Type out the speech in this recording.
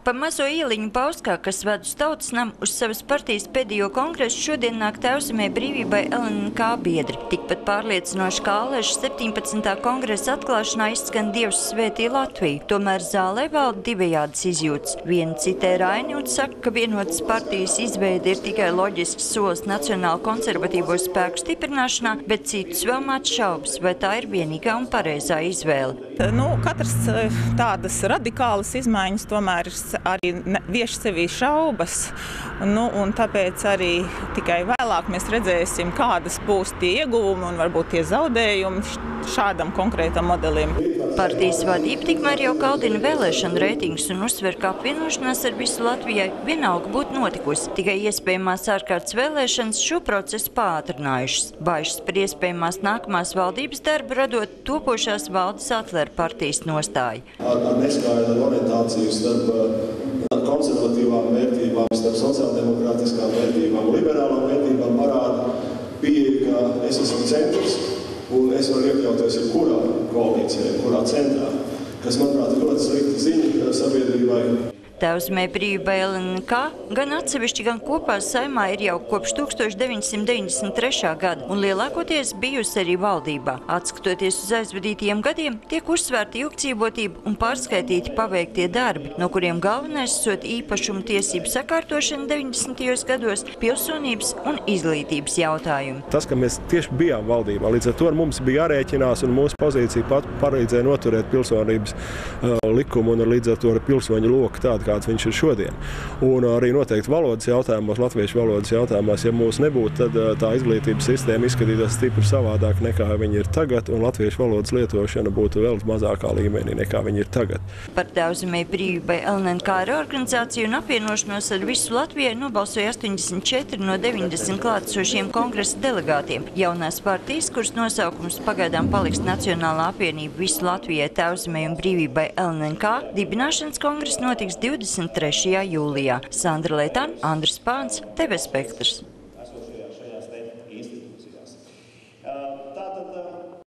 Pa mazo ieliņu Bauskā, kas ved uz Tautas namu, uz savas partijas pēdējo kongresu šodien nāk Tēvzemē brīvībai LNK biedri. Tikpat pārliecinoši kā Aleša 17. kongresa atklāšanā izskan Dievs svētī Latviju. Tomēr zālē valda divējādas izjūtas. Viena citē Raini un saka, ka vienotas partijas izveide ir tikai loģisks solis nacionālu konservatīvo spēku stiprināšanā, bet citus vēl māt šaubas, vai tā ir vienīgā un pareizā izvēle. Katrs tādas radikālas izmaiņas tomēr arī vieš sevī šaubas, un tāpēc arī tikai vēlāk mēs redzēsim, kādas būs tie ieguvumi un varbūt tie zaudējumi šādam konkrētam modelim. Partijas vadība tikmēr jau kaldina vēlēšanu reitingus un uzsver, ka apvienošanās ar visu Latvijai vienalga būtu notikusi. Tikai iespējamās ārkārtas vēlēšanas šo procesu pātrinājušas. Baižas par iespējamās nākamās valdības darbu radot topošās valdes Atlera partijas nostāju. Ar neskaidru orientāciju starp konservatīvām vērtībām, starp sociāldemokrātiskām vērtībām, liberālām vērtībām parāda pieeja, ka es esmu centrs un es varu iekļauties jebkurā koalīcijā, jebkurā centrā, kas, manuprāt, ir ļoti slikta ziņa sabiedrībai. Tēvzemē brīvībai LNK gan atsevišķi, gan kopā Saeimā ir jau kopš 1993. gada un lielākoties bijusi arī valdībā. Atskatoties uz aizvadītajiem gadiem, tiek uzsvērta ilgdzīvotība un pārskaitīti paveiktie darbi, no kuriem galvenais esot īpašumu tiesību sakārtošana 90. gados, pilsonības un izglītības jautājumi. Tas, ka mēs tieši bijām valdībā, līdz ar to mums bija jārēķinās un mūsu pozīcija pat palīdzēja noturēt pilsonības likumu un līdz ar to ar pilsoņu loku tādu, kāds viņš ir šodien. Un arī noteikti valodas jautājumos, latviešu valodas jautājumos, ja mūs nebūtu, tad tā izglītības sistēma izskatītos stipri savādāk nekā viņi ir tagad, un latviešu valodas lietošana būtu vēl mazākā līmenī nekā viņi ir tagad. Par Tēvzemē brīvībai LNK reorganizāciju un apvienošanos ar visu Latvijai nobalsoja 84 no 90 klātesošiem kongresa delegātiem. Jaunās partijas, kuras nosaukums pagaidām paliks Nacionālā apvienība visu Latvijai Tēvzemē un brīvībai LNK, dibināšanas kongress notiks 23. jūlijā. Sandra Leitāna, Andris Pāns, TV Spektrs.